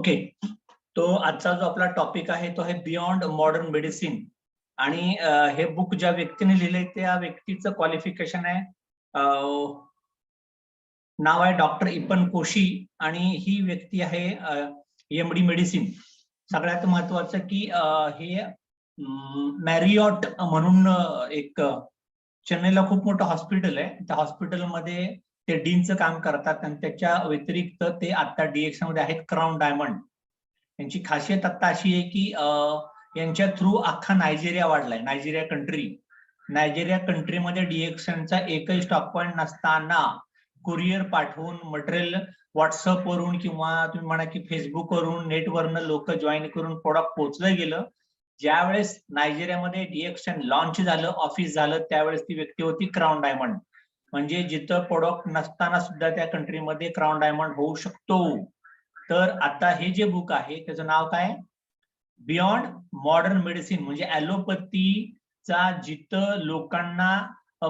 Okay. तो आजचा जो आपला टॉपिक आहे तो आहे बियॉन्ड मॉडर्न मेडिसिन. आणि हे बुक ज्या व्यक्तीने लिहिलंय त्या व्यक्तीचं क्वालिफिकेशन आहे, नाव आहे डॉक्टर इपन कोशी आणि ही व्यक्ती आहे एमडी मेडिसिन. सगळ्यात महत्वाचं की हे मॅरिऑट म्हणून एक चेन्नईला खूप मोठं हॉस्पिटल आहे. त्या हॉस्पिटलमध्ये ते डीनचं काम करतात आणि त्याच्या व्यतिरिक्त ते आता डीएक्स मध्ये आहेत क्राऊन डायमंड. यांची खासियत आता अशी आहे की यांच्या थ्रू अख्खा नायजेरिया वाढलाय. नायजेरिया कंट्रीमध्ये डीएक्सनचा एकही स्टॉक पॉइंट नसताना कुरिअर पाठवून मटेरियल व्हॉट्सअप वरून किंवा तुम्ही म्हणा की फेसबुक वरून नेटवरनं लोक जॉईन करून प्रोडक्ट पोहोचलं गेलं. ज्यावेळेस नायजेरियामध्ये डीएक्सन लॉन्च झालं, ऑफिस झालं, त्यावेळेस ती व्यक्ती होती क्राऊन डायमंड. म्हणजे जिथं प्रोडक्ट नसताना सुद्धा त्या कंट्रीमध्ये क्राऊन डायमंड होऊ शकतो. तर आता हे जे बुक आहे त्याचं नाव काय, बियॉन्ड मॉडर्न मेडिसिन. म्हणजे ॲलोपॅथीचा जिथं लोकांना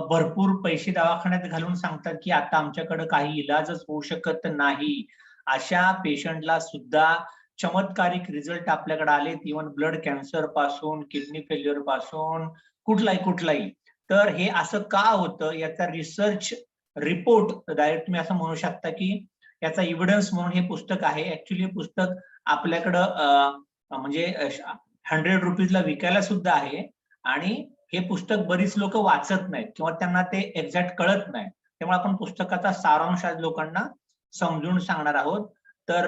भरपूर पैसे दवाखान्यात घालून सांगतात की आता आमच्याकडे काही इलाजच होऊ शकत नाही, अशा पेशंटला सुद्धा चमत्कारिक रिझल्ट आपल्याकडे आलेत. इव्हन ब्लड कॅन्सर पासून, किडनी फेल्युअर पासून, कुठलाही. तर हे असं का होतं याचा रिसर्च रिपोर्ट डायरेक्ट तुम्ही असं म्हणू शकता की याचा एव्हिडन्स म्हणून हे पुस्तक आहे. ऍक्च्युली पुस्तक आपल्याकडं म्हणजे 100 रुपीजला विकायला सुद्धा आहे. आणि हे पुस्तक बरीच लोक वाचत नाहीत किंवा त्यांना ते एक्झॅक्ट कळत नाही. त्यामुळे आपण पुस्तकाचा सारांश आज लोकांना समजून सांगणार आहोत. तर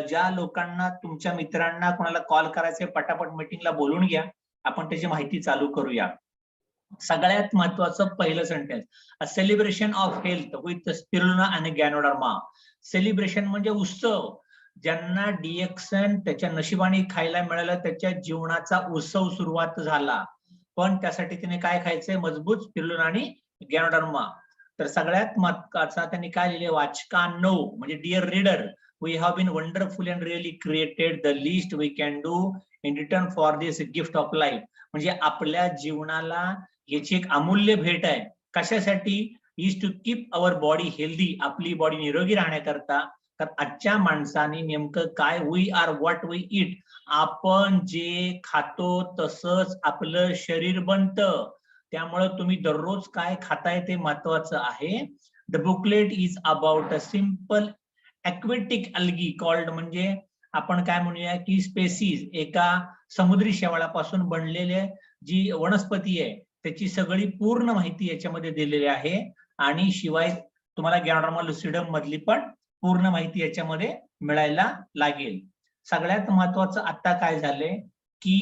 ज्या लोकांना तुमच्या मित्रांना कोणाला कॉल करायचे पटापट मीटिंगला बोलून घ्या, आपण त्याची माहिती चालू करूया. सगळ्यात महत्वाचं पहिलं sentence, a celebration of health with spirulina आणि गॅनोडर्मा. सेलिब्रेशन म्हणजे उत्सव. ज्यांना डीएक्सन त्याच्या नशिबाने खायला मिळालं त्याच्या जीवनाचा उत्सव सुरुवात झाला. पण त्यासाठी तिने काय खायचंय, मजबूत स्पिरुलिना आणि गॅनोडर्मा. तर सगळ्यात महत्वाचा त्यांनी काय लिहिले, वाचकांनो म्हणजे dear reader, we have been wonderful and really created the least we can do in return for this gift of life. म्हणजे आपल्या जीवनाला याची एक अमूल्य भेट आहे. कशासाठी, is to keep our body healthy, आपली बॉडी निरोगी राहण्याकरता. तर आजच्या माणसाने नेमकं काय, we are what we eat, आपण जे खातो तसंच आपलं शरीर बनतं. त्यामुळे तुम्ही दररोज काय खाताय ते महत्वाचं आहे. The booklet is about a simple aquatic algae called, म्हणजे आपण काय म्हणूया की स्पेसीज, एका समुद्री शेवाळापासून बनलेले जी वनस्पती आहे त्याची सगळी पूर्ण माहिती याच्यामध्ये दिलेली आहे. आणि शिवाय तुम्हाला गॅनोडर्मा लुसिडम मधली पण पूर्ण माहिती याच्यामध्ये मिळायला लागेल. सगळ्यात महत्वाचं आता काय झालंय की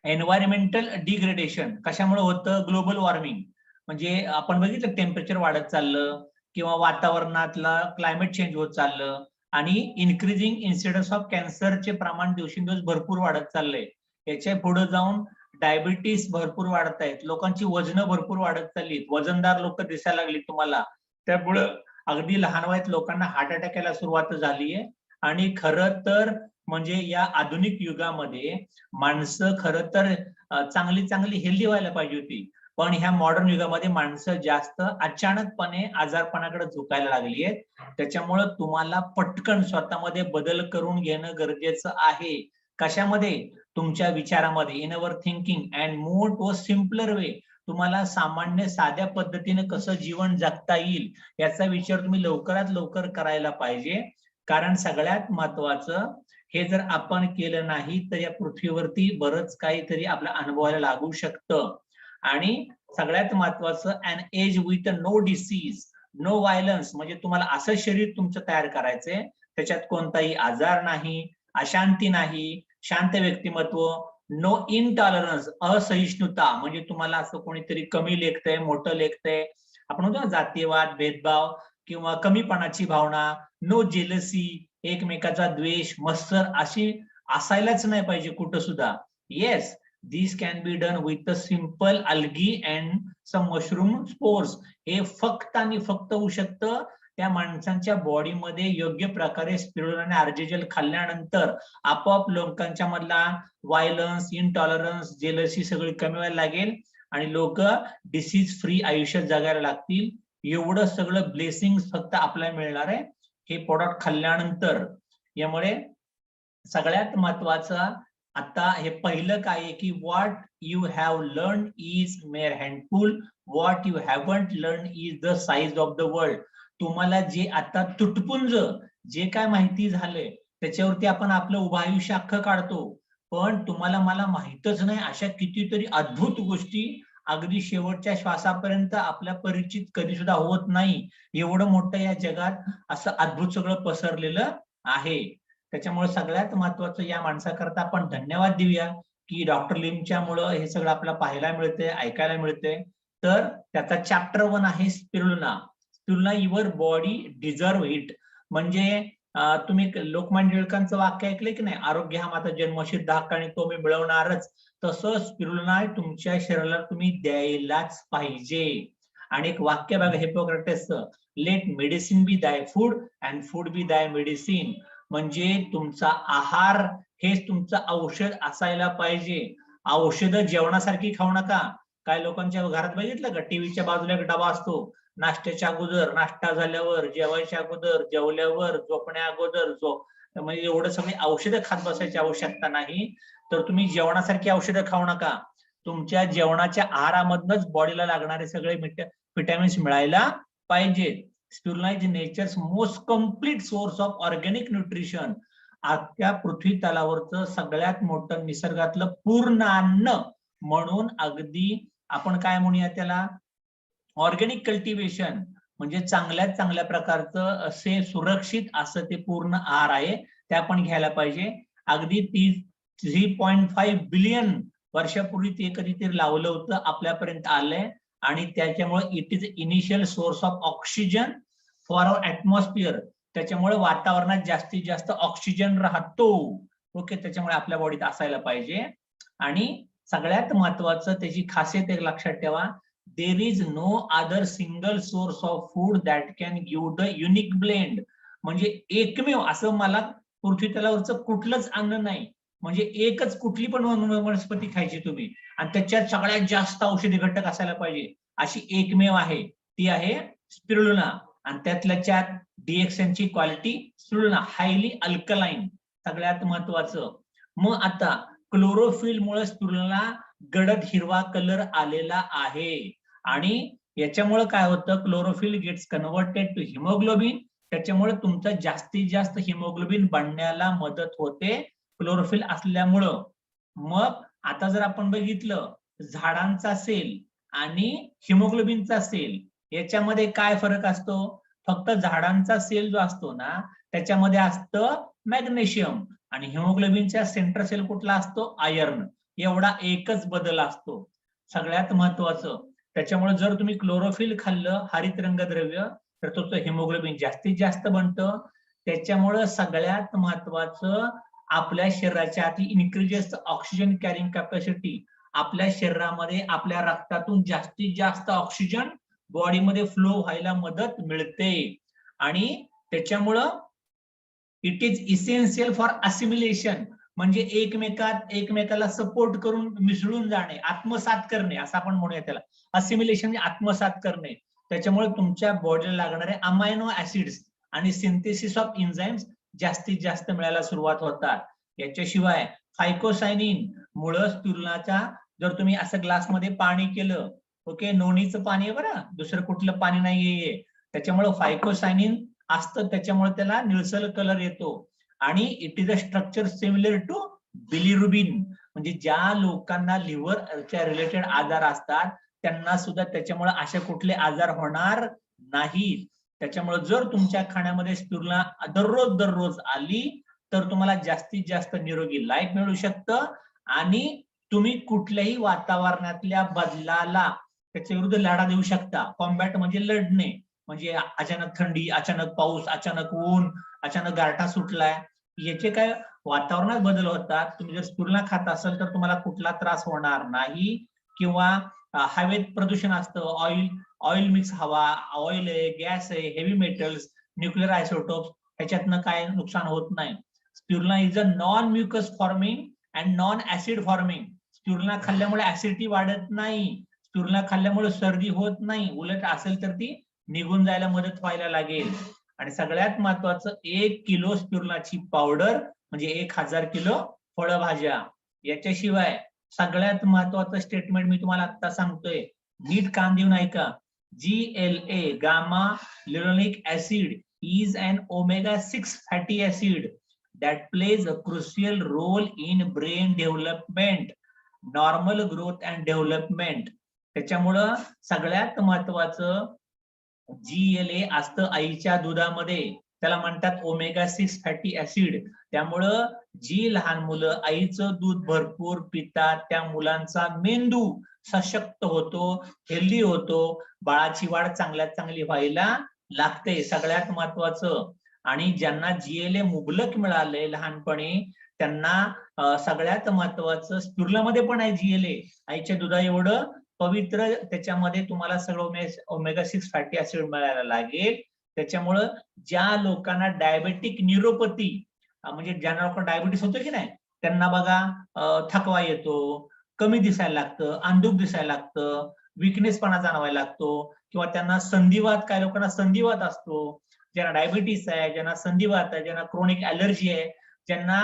एन्व्हायरमेंटल डिग्रेडेशन कशामुळे होतं, ग्लोबल वॉर्मिंग. म्हणजे आपण बघितलं टेम्परेचर वाढत चाललं किंवा वातावरणातला क्लायमेट चेंज होत चाललं आणि इन्क्रीजिंग इन्सिडन्स ऑफ कॅन्सरचे प्रमाण दिवसेंदिवस भरपूर वाढत चाललंय. याच्या पुढे जाऊन डायबिटीस भरपूर वाढत आहेत, लोकांची वजनं भरपूर वाढत चालली, वजनदार लोक दिसायला लागली तुम्हाला. त्यामुळं अगदी लहान वयात लोकांना हार्ट अटॅक यायला सुरुवात झालीये. आणि खरं तर म्हणजे या आधुनिक युगामध्ये माणसं खरं तर चांगली हेल्दी व्हायला पाहिजे होती. पण ह्या मॉडर्न युगामध्ये माणसं जास्त अचानकपणे आजारपणाकडे झुकायला लागली आहेत. त्याच्यामुळं तुम्हाला पटकन स्वतःमध्ये बदल करून घेणं गरजेचं आहे. कशामध्ये, तुमच्या विचारामध्ये, in our thinking and move to a simpler way. तुम्हाला सामान्य साध्या पद्धतीने कसं जीवन जगता येईल याचा विचार तुम्ही लवकरात लवकर करायला पाहिजे. कारण सगळ्यात महत्वाचं, हे जर आपण केलं नाही तर या पृथ्वीवरती बरंच काहीतरी आपल्या अनुभवायला लागू शकतं. आणि सगळ्यात महत्वाचं, an age with no disease no violence, म्हणजे तुम्हाला असं शरीर तुमचं तयार करायचंय त्याच्यात कोणताही आजार नाही, अशांती नाही, शांत व्यक्तिमत्व, नो इनटॉलरन्स असहिष्णुता, म्हणजे तुम्हाला असं कोणीतरी कमी लेखतंय, मोठं लेखतंय, आपण म्हणतो जातीयवाद, भेदभाव किंवा कमीपणाची भावना, नो जेलसी, एकमेकाचा द्वेष, मत्सर अशी असायलाच नाही पाहिजे कुठं सुद्धा. Yes, this can be done with a simple algae and some mushroom spores. हे फक्त आणि फक्त होऊ शकतं त्या माणसांच्या बॉडीमध्ये योग्य प्रकारे स्पिरुलिना आणि आर्जेजेल खाल्ल्यानंतर. आपोआप लोकांच्या मधला व्हायलन्स, इनटॉलरन्स, जेलसी सगळी कमी व्हायला लागेल आणि लोक डिसीज फ्री आयुष्य जगायला लागतील. एवढं सगळं ब्लेसिंग फक्त आपल्याला मिळणार आहे हे प्रोडक्ट खाल्ल्यानंतर. यामुळे सगळ्यात महत्वाचं आता हे पहिलं काय आहे की what you have learn is mere handful, what you haven't learn is the size of the world. तुम्हाला जे आता तुटपुंज जे काय माहिती झालंय त्याच्यावरती आपण आपलं उभं आयुष्य अख्खं काढतो, पण तुम्हाला मला माहितच नाही अशा कितीतरी अद्भुत गोष्टी अगदी शेवटच्या श्वासापर्यंत आपल्या परिचित कधी सुद्धा होत नाही. एवढं मोठं या जगात असं अद्भुत सगळं पसरलेलं आहे. त्याच्यामुळे सगळ्यात महत्वाचं या माणसाकरता आपण धन्यवाद देऊया की डॉक्टर लिमच्यामुळं हे सगळं आपल्याला पाहायला मिळतंय, ऐकायला मिळतंय. तर त्याचा चॅप्टर 1 आहे spirulina. Spirulina your body deserve it. म्हणजे तुम्ही लोकमान्य टिळकांचं वाक्य ऐकलंय की नाही, आरोग्य हा माझा जन्मसिद्ध हक्क आणि तो मी मिळवणारच. तसं स्पिरुलिना तुमच्या शरीराला तुम्ही द्यायलाच पाहिजे. आणि एक वाक्य बघा हिपोक्रेटसचं, लेट मेडिसिन बी दाय फूड अँड फूड बी दाय मेडिसिन. म्हणजे तुमचा आहार हेच तुमचं औषध असायला पाहिजे. औषधं जेवणासारखी खाऊ नका. काय लोकांच्या घरात बघितलं का, टीव्हीच्या बाजूला एक डबा असतो, नाश्त्याच्या अगोदर, नाश्ता झाल्यावर, जेवायच्या अगोदर, जेवल्यावर, झोपण्या अगोदर म्हणजे एवढं सगळी औषधं खात बसायची आवश्यकता नाही. तर तुम्ही जेवणासारखी औषधं खाऊ नका. तुमच्या जेवणाच्या आहारामधनच बॉडीला लागणारे सगळे व्हिटॅमिन्स मिळायला पाहिजेत. Spirulina is nature's most complete source of organic nutrition. आजच्या पृथ्वी तलावरचं सगळ्यात मोठं निसर्गातलं पूर्ण अन्न म्हणून अगदी आपण काय म्हणूया त्याला, ऑर्गॅनिक कल्टिवेशन. म्हणजे चांगल्यात चांगल्या प्रकारचं असे सुरक्षित असं ते पूर्ण आहार आहे, ते आपण घ्यायला पाहिजे. अगदी 3.5 बिलियन वर्षापूर्वी ते कधीतरी लावलं होतं, आपल्यापर्यंत आलंय. आणि त्याच्यामुळे it is initial source of oxygen for our atmosphere. त्याच्यामुळे वातावरणात जास्तीत जास्त ऑक्सिजन राहतो. ओके, त्याच्यामुळे आपल्या बॉडीत असायला पाहिजे. आणि सगळ्यात महत्वाचं त्याची खासियत एक लक्षात ठेवा, there is no other single source of food that can give the unique blend. म्हणजे एकमेव असं मला पृथ्वी तलावरचं कुठलंच अन्न नाही, म्हणजे एकच कुठली पण वनस्पती खायची तुम्ही आणि त्याच्यात सगळ्यात जास्त औषधी घटक असायला पाहिजे, अशी एकमेव आहे, ती आहे स्पिरुलिना. आणि त्यातल्या त्यात डीएक्सएनची क्वालिटी स्पिरुलिना हायली अल्कलाइन, सगळ्यात महत्वाचं. मग आता क्लोरोफिल मुळे स्पिरुलिना गडद हिरवा कलर आलेला आहे. आणि याच्यामुळे काय होतं, chlorophyll gets converted to haemoglobin. त्याच्यामुळे तुमचं जास्तीत जास्त हिमोग्लोबिन बनण्याला मदत होते क्लोरोफिल असल्यामुळं. मग आता जर आपण बघितलं झाडांचा सेल आणि हिमोग्लोबिनचा सेल याच्यामध्ये काय फरक असतो, फक्त झाडांचा सेल जो असतो ना त्याच्यामध्ये असतं मॅग्नेशियम आणि हिमोग्लोबिनचा सेंट्रल सेल कुठला असतो, आयर्न. एवढा एकच बदल असतो. सगळ्यात महत्वाचं त्याच्यामुळे जर तुम्ही क्लोरोफिल खाल्लं, हरित रंगद्रव्य, तर तुमचं हिमोग्लोबिन जास्तीत जास्त बनतं. त्याच्यामुळे सगळ्यात महत्वाचं आपल्या शरीराच्या आतली इन्क्रीजेस ऑक्सिजन कॅरिंग कॅपॅसिटी. आपल्या शरीरामध्ये आपल्या रक्तातून जास्तीत जास्त ऑक्सिजन बॉडीमध्ये फ्लो व्हायला मदत मिळते. आणि त्याच्यामुळं it is essential for assimilation. म्हणजे एकमेकाला सपोर्ट करून मिसळून जाणे, आत्मसात करणे असं आपण म्हणूया त्याला. असिमिलेशन म्हणजे आत्मसात करणे. त्याच्यामुळे तुमच्या बॉडीला लागणारे अमायनो ऍसिड्स आणि सिंथेसिस ऑफ एन्झाइम्स जास्तीत जास्त मिळायला सुरुवात होतात. याच्याशिवाय फायकोसायनिन मुळे स्पिरुलिनाच्या, जर तुम्ही असं ग्लासमध्ये पाणी केलं, ओके, नोनीचं पाणी आहे बरं, दुसरं कुठलं पाणी नाहीये, त्याच्यामुळे फायकोसायनिन असतं, त्याच्यामुळे त्याला निळसर कलर येतो. आणि it is a structure similar to bilirubin. म्हणजे ज्या लोकांना लिव्हरच्या रिलेटेड आजार असतात त्यांना सुद्धा त्याच्यामुळे असे कुठले आजार होणार नाहीत. त्याच्यामुळे जर तुमच्या खाण्यामध्ये स्पिरुलिना दररोज आली तर तुम्हाला जास्तीत जास्त निरोगी लाईफ मिळू शकतं आणि तुम्ही कुठल्याही वातावरणातल्या बदलाला त्याच्या विरुद्ध लढा देऊ शकता. कॉम्बॅट म्हणजे लढणे, म्हणजे अचानक थंडी, अचानक पाऊस, अचानक ऊन, अचानक गारठा सुटलाय, याचे काय वातावरणात बदल होतात. तुम्ही जर स्पिरुलिना खात असाल तर तुम्हाला कुठला त्रास होणार नाही. किंवा हवेत प्रदूषण असतं, ऑइल मिक्स हवा, ऑइल आहे, गॅस आहे, हेवी मेटल्स, न्यूक्लिअर आयसोटोप्स, ह्याच्यातनं काय नुकसान होत नाही. Spirulina is a non mucus forming and non acid forming. Spirulina खाल्ल्यामुळे ऍसिडिटी वाढत नाही, स्पिरुलिना खाल्ल्यामुळे सर्दी होत नाही, उलट असेल तर ती निघून जायला मदत व्हायला लागेल. आणि सगळ्यात महत्वाचं 1 किलो स्पिरुलिनाची पावडर म्हणजे 1000 किलो फळभाज्या. याच्याशिवाय सगळ्यात महत्वाचं स्टेटमेंट मी तुम्हाला आता सांगतोय, नीट कान देऊन ऐका. GLA gamma linoleic acid is an omega-6 fatty acid that plays a crucial role in brain development, normal growth and development. त्याच्यामुळं सगळ्यात महत्वाचं GLA असतं आईच्या दुधामध्ये, त्याला म्हणतात ओमेगा-6 फॅटी ऍसिड. त्यामुळं जी लहान मुलं आईचं दूध भरपूर पितात त्या मुलांचा मेंदू सशक्त होतो, हेल्दी होतो, बाळाची वाढ चांगल्यात चांगली व्हायला लागते. सगळ्यात महत्वाचं. आणि ज्यांना GLA मुबलक मिळाले लहानपणी त्यांना सगळ्यात महत्वाचं स्पिरुलिनामध्ये पण आहे GLA. आईच्या दुधा एवढं पवित्र त्याच्यामध्ये तुम्हाला सगळं ओमेगा-6 फॅटी ऍसिड मिळायला लागेल. त्याच्यामुळं ज्या लोकांना डायबेटिक न्यूरोपॅथी म्हणजे ज्यांना लोकांना डायबिटीस होतो की नाही त्यांना बघा थकवा येतो, कमी दिसायला लागतं, अंधुक दिसायला लागतं, विकनेसपणा जाणवायला लागतो, किंवा त्यांना संधिवात, काही लोकांना संधिवात असतो. ज्यांना डायबिटीस आहे, ज्यांना संधिवात आहे, ज्यांना क्रोनिक ऍलर्जी आहे, ज्यांना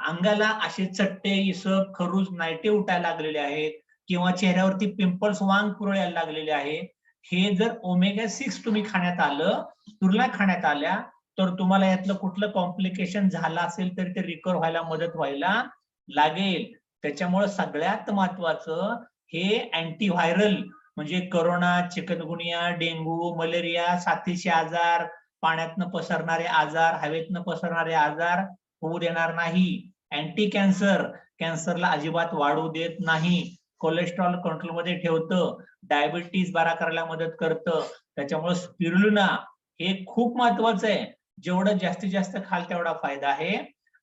अंगाला असे चट्टे, इसब, खरूज, नायटे उठायला लागलेले आहेत, किंवा चेहऱ्यावरती पिंपल्स, वांग पुरळायला लागलेले आहे, हे जर ओमेगा-6 तुम्ही खाण्यात आलं, स्पिरुलिना खाण्यात आल्या, तर तुम्हाला यातलं कुठलं कॉम्प्लिकेशन झालं असेल तरी ते रिकव्हर व्हायला मदत व्हायला लागेल. त्याच्यामुळे सगळ्यात महत्वाचं हे अँटीव्हायरल म्हणजे कोरोना, चिकनगुनिया, डेंगू, मलेरिया, साथीचे आजार, पाण्यातनं पसरणारे आजार, हवेतनं पसरणारे आजार होऊ देणार नाही. अँटी कॅन्सर, कॅन्सरला अजिबात वाढू देत नाही. कोलेस्ट्रॉल कंट्रोलमध्ये ठेवतं, डायबिटीस बरा करायला मदत करतं. त्याच्यामुळे स्पिरुलिना हे खूप महत्वाचं आहे. जेवढं जास्तीत जास्त खाल तेवढा फायदा आहे.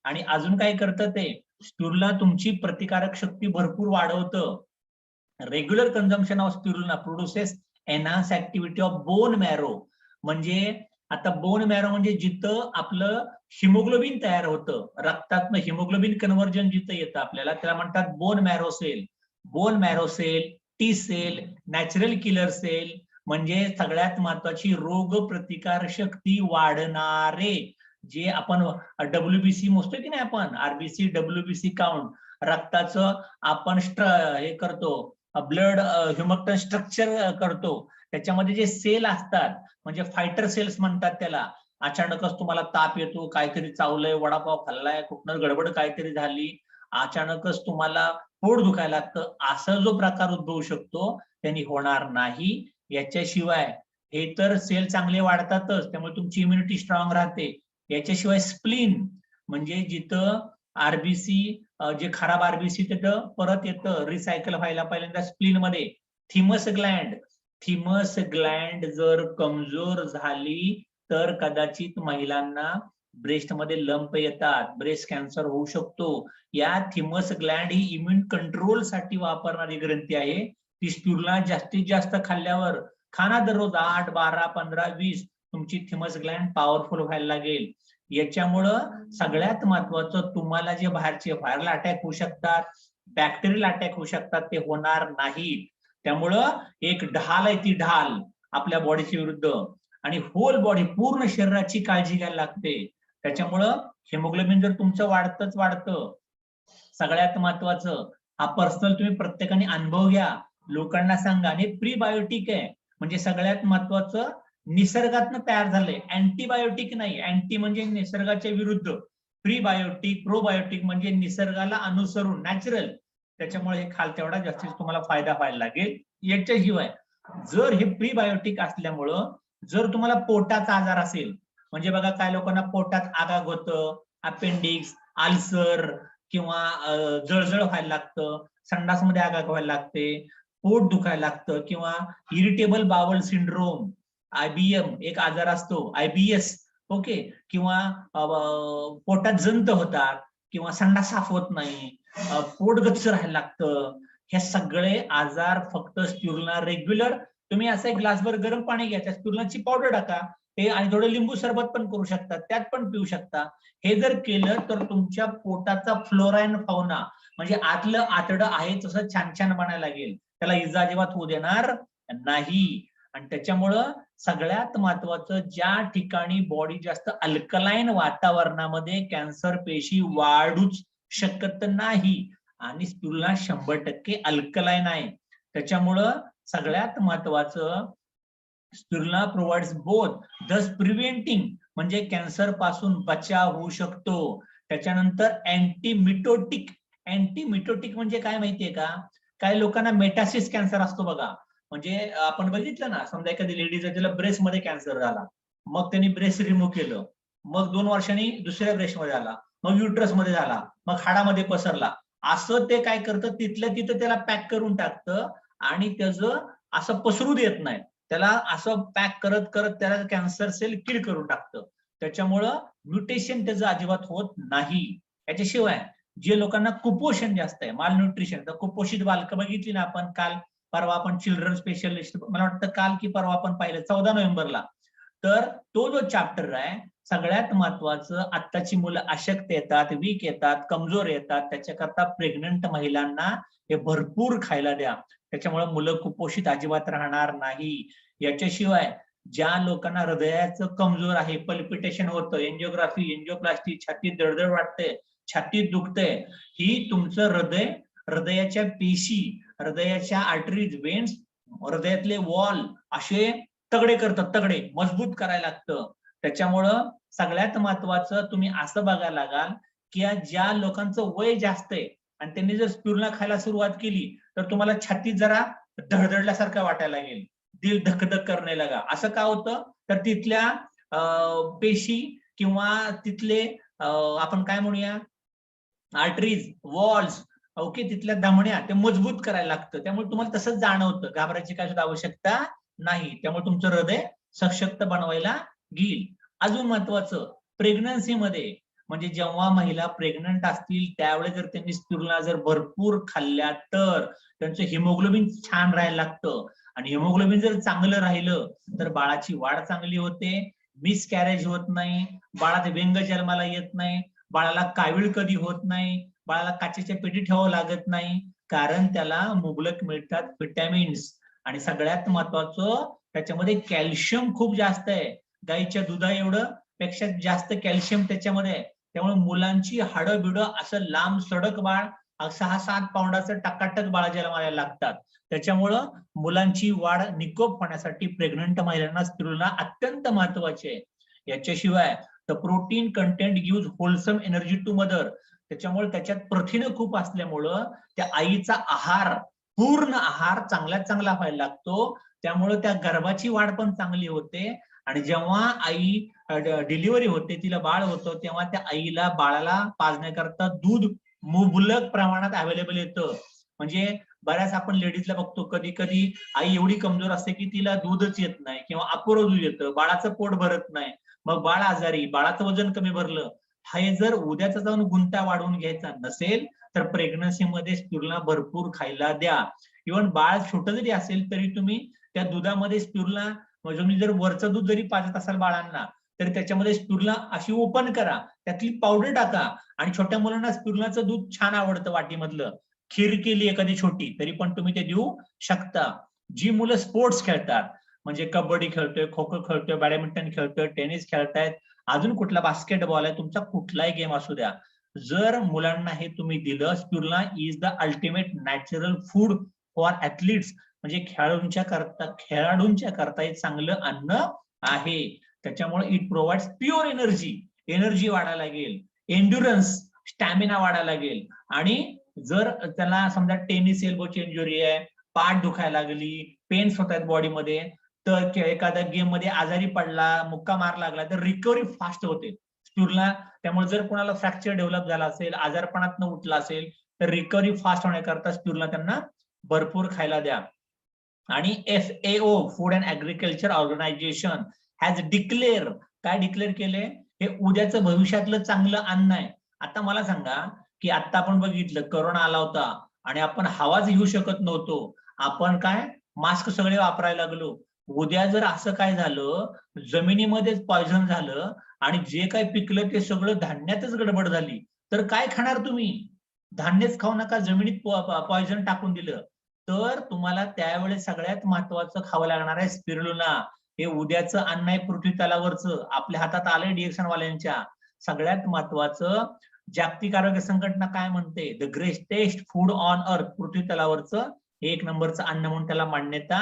आणि अजून काय करतं ते, स्पिरुलिना तुमची प्रतिकारक शक्ती भरपूर वाढवतं. Regular consumption of spirulina produces enhance activity of bone marrow. म्हणजे आता बोन मॅरो म्हणजे जिथं आपलं हिमोग्लोबिन तयार होतं, रक्तातनं हिमोग्लोबिन कन्व्हर्जन जिथं येतं आपल्याला, त्याला म्हणतात bone marrow cell. Bone marrow cell, T cell, natural killer cell म्हणजे सगळ्यात महत्वाची रोग प्रतिकार शक्ती वाढणारे, जे आपण WBC मोजतो की नाही, आपण RBC WBC काउंट, रक्ताचं आपण हे करतो, ब्लड ह्युमक्टन स्ट्रक्चर करतो, त्याच्यामध्ये जे सेल असतात म्हणजे फायटर सेल्स म्हणतात त्याला. अचानकच तुम्हाला ताप येतो, काहीतरी चावलंय, वडापाव खाल्लाय, कुठनं गडबड काहीतरी झाली, अचानकच तुम्हाला पोट दुखायला लागतं, असा जो प्रकार उद्भवू शकतो त्यांनी होणार नाही. याच्याशिवाय हे तर सेल चांगले वाढतातच, त्यामुळे तुमची इम्युनिटी स्ट्रॉंग राहते. याच्याशिवाय स्प्लीन म्हणजे जिथं RBC जे खराब RBC तिथं परत येतं, रिसायकल व्हायला पहिल्यांदा स्प्लीन मध्ये. थिमस ग्लँड, थिमस ग्लँड जर कमजोर झाली तर कदाचित महिलांना ब्रेस्ट मध्ये लंप येतात, ब्रेस्ट कॅन्सर होऊ शकतो. या थिमस ग्लँड ही इम्युन कंट्रोल साठी वापरणारी ग्रंथी आहे. ती स्पिरुलिना जास्तीत जास्त खाल्ल्यावर, खाना दररोज 8, 12, 15, 20, तुमची थिमस ग्लँड पॉवरफुल व्हायला लागेल. याच्यामुळं सगळ्यात महत्वाचं, तुम्हाला जे बाहेरचे व्हायरल अटॅक होऊ शकतात, बॅक्टेरियल अटॅक होऊ शकतात, ते होणार नाही. त्यामुळं एक ढाल आहे, ती ढाल आपल्या बॉडीच्या विरुद्ध, आणि होल बॉडी पूर्ण शरीराची काळजी घ्यायला लागते. त्याच्यामुळं हिमोग्लोबिन जर तुमचं वाढतच वाढतं. सगळ्यात महत्वाचं, हा पर्सनल तुम्ही प्रत्येकाने अनुभव घ्या, लोकांना सांगा. आणि प्रीबायोटिक आहे म्हणजे सगळ्यात महत्वाचं निसर्गातनं तयार झालंय, अँटीबायोटिक नाही. अँटी म्हणजे निसर्गाच्या विरुद्ध, प्रीबायोटिक, प्रोबायोटिक म्हणजे निसर्गाला अनुसरून, नॅचरल. त्याच्यामुळे हे खाल तेवढा जास्तीत तुम्हाला फायदा व्हायला लागेल. याच्याशिवाय जर हे प्रीबायोटिक असल्यामुळं जर तुम्हाला पोटाचा आजार असेल, म्हणजे बघा काय लोकांना पोटात आगाग होतं, अपेंडिक्स, अल्सर, किंवा जळजळ व्हायला लागतं, संडासमध्ये आगाग व्हायला लागते, पोट दुखायला लागतं, किंवा इरिटेबल बावल सिंड्रोम, IBM एक आजार असतो, IBS, ओके, किंवा पोटात जंत होतात, किंवा संडास साफ होत नाही, पोट गच्च राहायला लागतं. हे सगळे आजार फक्त स्पिरुलिना रेग्युलर तुम्ही असं एक ग्लासभर गरम पाणी घ्या, त्या स्पिरुलिनाची पावडर टाका, ते आणि थोडं लिंबू सरबत पण करू शकता, त्यात पण पिऊ शकता. हे जर केलं तर तुमच्या पोटाचा फ्लोरा अँड फौना म्हणजे आतलं आतडं आहे तसं छान छान बनायला लागेल, त्याला इजा अजिबात होऊ देणार नाही. आणि त्याच्यामुळं सगळ्यात महत्वाचं, ज्या ठिकाणी बॉडी जास्त अल्कलाईन वातावरणामध्ये कॅन्सर पेशी वाढूच शकत नाही, आणि स्पिरुलिना 100% अल्कलाईन आहे. त्याच्यामुळं सगळ्यात महत्वाचं, स्पिरुलिना प्रोव्हाइड्स बोथ दस प्रिव्हेंटिंग, म्हणजे कॅन्सर पासून बचाव होऊ शकतो. त्याच्यानंतर अँटीमिटोटिक. अँटीमिटोटिक म्हणजे काय माहितीये का? काही लोकांना मेटासिस कॅन्सर असतो बघा. म्हणजे आपण बघितलं ना, समजा एखादी लेडीज आहे, तिला ब्रेस्ट मध्ये कॅन्सर झाला, मग त्यांनी ब्रेस्ट रिमूव्ह केलं, मग 2 वर्षांनी दुसऱ्या ब्रेस्ट मध्ये झाला, मग युट्रस मध्ये झाला, मग हाडामध्ये पसरला. असं ते काय करतं, तिथल्या तिथं त्याला पॅक करून टाकतं आणि त्याचं असं पसरू देत नाही. त्याला असं पॅक करत करत त्याला कॅन्सर सेल किल करून टाकतं. त्याच्यामुळं म्युटेशन त्याचं अजिबात होत नाही. याच्याशिवाय जे लोकांना कुपोषण जास्त आहे, मालन्यूट्रिशन, तर कुपोषित बालकं बघितली ना आपण, काल परवा आपण चिल्ड्रन स्पेशलिस्ट, मला वाटतं काल की परवा आपण पाहिलं 14 नोव्हेंबरला. तर तो जो चॅप्टर आहे, सगळ्यात महत्वाचं, आत्ताची मुलं अशक्त येतात, वीक येतात, कमजोर येतात, त्याच्याकरता प्रेग्नंट महिलांना हे भरपूर खायला द्या. त्याच्यामुळे मुलं कुपोषित अजिबात राहणार नाही. याच्याशिवाय ज्या लोकांना हृदयाचं कमजोर आहे, पल्पिटेशन होतं, एंजिओग्राफी, एंजिओप्लास्टी, छातीत दडदड वाटते, छातीत दुखते, ही तुमचं हृदय, हृदयाच्या पेशी, हृदयाच्या आर्टरीज, वेन्स, हृदयातले वॉल असे तगडे करतात, तगडे मजबूत करायला लागतं. त्याच्यामुळं सगळ्यात महत्वाचं तुम्ही असं बघायला लागाल की ज्या लोकांचं वय जास्त आहे आणि त्यांनी जर स्पिरुलिना खायला सुरुवात केली, तर तुम्हाला छातीत जरा धडधडल्यासारखं वाटायला लागेल, दिल धकधक करणे लगा. असं का होतं? तर तिथल्या पेशी किंवा तिथले आपण काय म्हणूया, आर्टरीज, वॉल्स, ओके, तिथल्या धमन्या, ते मजबूत करायला लागतं. त्यामुळे तुम्हाला तसंच जाणवतं, घाबरायची काय सुद्धा आवश्यकता नाही. त्यामुळे तुमचं हृदय सशक्त बनवायला घेईल. अजून महत्वाचं, प्रेग्नन्सीमध्ये, म्हणजे जेव्हा महिला प्रेग्नंट असतील त्यावेळेस जर त्यांनी स्पिरुलिना जर भरपूर खाल्ल्या, तर त्यांचं हिमोग्लोबिन छान राहायला लागतं. आणि हिमोग्लोबिन जर चांगलं राहिलं तर बाळाची वाढ चांगली होते, मिसकॅरेज होत नाही, बाळात व्यंग जन्माला येत नाही, बाळाला कावीळ कधी होत नाही, बाळाला काचेच्या पेटी ठेवावं लागत नाही, कारण त्याला मुबलक मिळतात व्हिटॅमिन्स. आणि सगळ्यात महत्वाचं, त्याच्यामध्ये कॅल्शियम खूप जास्त आहे. गाईच्या दुधा एवढं पेक्षा जास्त कॅल्शियम त्याच्यामध्ये आहे. त्यामुळे मुलांची हाडं बिडं असं लांब सडक बाळ, 6-7 पाऊंडाचं टकाटक बाळ जन्माला लागतात. त्याच्यामुळं मुलांची वाढ निकोप होण्यासाठी प्रेग्नंट महिलांना स्पिरुलिना अत्यंत महत्वाची आहे. याच्याशिवाय the protein content gives wholesome energy to mother. त्याच्यामुळे त्याच्यात प्रथिनं खूप असल्यामुळं त्या आईचा आहार, पूर्ण आहार चांगल्यात चांगला व्हायला लागतो. त्यामुळे त्या गर्भाची वाढ पण चांगली होते. आणि जेव्हा आई डिलिव्हरी होते, तिला बाळ होतं, तेव्हा त्या आईला, बाळाला पाजण्याकरता दूध मुबलक प्रमाणात अवेलेबल येतं. म्हणजे बऱ्याच आपण लेडीजला बघतो, कधी कधी आई एवढी कमजोर असते की तिला दूधच येत नाही किंवा अपुरं दूध येतं, बाळाचं पोट भरत नाही, मग बाळ आजारी, बाळाचं वजन कमी भरलं. हे जर उद्याचा जाऊन गुंता वाढवून घ्यायचा नसेल तर प्रेग्नन्सीमध्ये स्पिरुलिना भरपूर खायला द्या. इव्हन बाळ छोटं जरी असेल तरी तुम्ही त्या दुधामध्ये स्पिरुलिना, म्हणजे तुम्ही जर वरचं दूध जरी पाजत असाल बाळांना, तर त्याच्यामध्ये स्पिरुलिना अशी ओपन करा, त्यातली पावडर टाका. आणि छोट्या मुलांना स्पिरुलिनाचं दूध छान आवडतं, वाटीमधलं. खीर केली एखादी छोटी तरी पण तुम्ही ते देऊ शकता. जी मुलं स्पोर्ट्स खेळतात, म्हणजे कबड्डी खेळतोय, खो खो खेळतोय, बॅडमिंटन खेळतोय, टेनिस खेळतायत, अजून कुठला बास्केटबॉल आहे, तुमचा कुठलाही गेम असू द्या, जर मुलांना हे तुम्ही दिलं, spirulina is the ultimate natural food for athletes, म्हणजे खेळाडूंच्या करता हे चांगलं अन्न आहे. त्याच्यामुळे it provides pure energy, energy वाढायला लागेल, एन्ड्युरन्स, स्टॅमिना वाढायला लागेल. आणि जर त्याला समजा टेनिस एल्बोची इंजुरी आहे, पाठ दुखायला लागली, पेन्स होत आहेत बॉडीमध्ये, तर एखाद्या गेम मध्ये आजारी पडला, मुक्का मार लागला, तर रिकव्हरी फास्ट होते स्पिरुलिना. त्यामुळे जर कोणाला फ्रॅक्चर डेव्हलप झाला असेल, आजारपणातनं उठला असेल, तर रिकव्हरी फास्ट होण्याकरता स्पिरुलिना त्यांना भरपूर खायला द्या. आणि FAO, food and agriculture organisation, has declare, काय डिक्लेअर केले, हे उद्याचं भविष्यातलं चांगलं अन्न आहे. आता मला सांगा की आता आपण बघितलं, करोना आला होता आणि आपण हवाच घेऊ शकत नव्हतो, आपण काय मास्क सगळे वापरायला लागलो. उद्या जर असं काय झालं, जमिनीमध्येच पॉयझन झालं आणि जे काय पिकलं ते सगळं धान्यातच गडबड झाली, तर काय खाणार तुम्ही? धान्यच खाऊ नका, जमिनीत पॉयझन टाकून दिलं, तर तुम्हाला त्यावेळेस सगळ्यात महत्वाचं खावं लागणार आहे स्पिरुलिना. हे उद्याचं अन्न आहे पृथ्वी तलावरचं, आपल्या हातात आलंय डिरेक्शन वाल्यांच्या. सगळ्यात महत्वाचं जागतिक आरोग्य संघटना काय म्हणते, the greatest food on earth, पृथ्वी तलावरचं 1 नंबरचं अन्न म्हणून त्याला मान्यता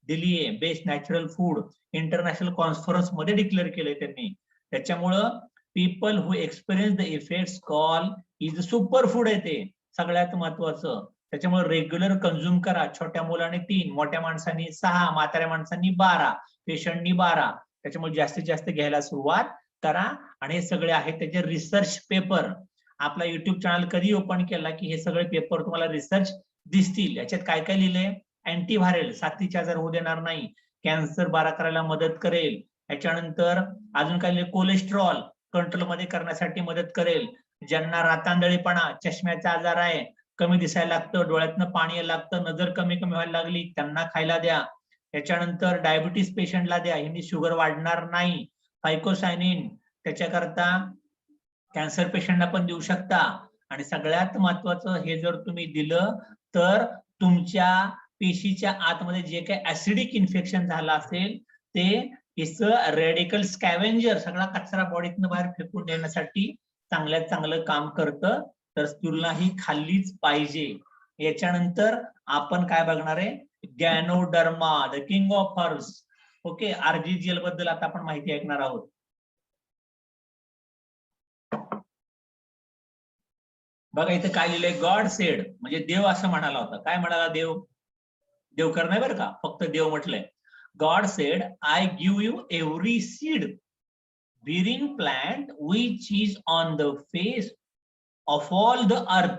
दिली आहे. Best natural food international conference मध्ये डिक्लेअर केलंय त्यांनी. त्याच्यामुळं people who experience the effects call is super food आहे ते सगळ्यात महत्वाचं. त्याच्यामुळे रेग्युलर कन्झ्युम करा. छोट्या मुलाने 3, मोठ्या माणसांनी 6, म्हाताऱ्या माणसांनी 12, पेशंटनी 12. त्याच्यामुळे जास्तीत जास्त घ्यायला सुरुवात करा. आणि हे सगळे आहेत त्याचे रिसर्च पेपर. आपला युट्यूब चॅनल कधी ओपन केला की हे सगळे पेपर तुम्हाला रिसर्च दिसतील. याच्यात काय काय लिहिलंय, अँटीव्हायरल, साथीचे आजार होऊ देणार नाही, कॅन्सर बारा करायला मदत करेल. याच्यानंतर अजून काय लिहिलंय, कोलेस्ट्रॉल कंट्रोल मध्ये करण्यासाठी मदत करेल. ज्यांना रातांधळेपणा, चष्म्याचा आजार आहे, कमी दिसायला लागतं, डोळ्यातनं पाणी यायला लागतं, नजर कमी व्हायला लागली, त्यांना खायला द्या. याच्यानंतर डायबिटीस पेशंटला द्या, ह्यांनी शुगर वाढणार नाही. फायकोसायनिन त्याच्याकरता कॅन्सर पेशंटला पण देऊ शकता. आणि सगळ्यात महत्वाचं हे जर तुम्ही दिलं तर तुमच्या पेशीच्या आतमध्ये जे काही ऍसिडिक इन्फेक्शन झालं असेल ते रेडिकल स्कॅव्हेंजर, सगळा कचरा बॉडीतनं बाहेर फेकून देण्यासाठी चांगल्यात चांगलं काम करतं. तर तुला ही खाल्लीच पाहिजे. याच्यानंतर आपण काय बघणार आहे, ganoderma, the king of herbs. Okay, RGGL बद्दल आता आपण माहिती ऐकणार आहोत. बघा इथे काय लिहिलंय, गॉड सेड, म्हणजे देव असं म्हणाला होता. काय म्हणाला देव, देवकर नाही बरं का, फक्त देव म्हटलंय. God sed, I give you every seed bearing plant which is on the face of all the earth.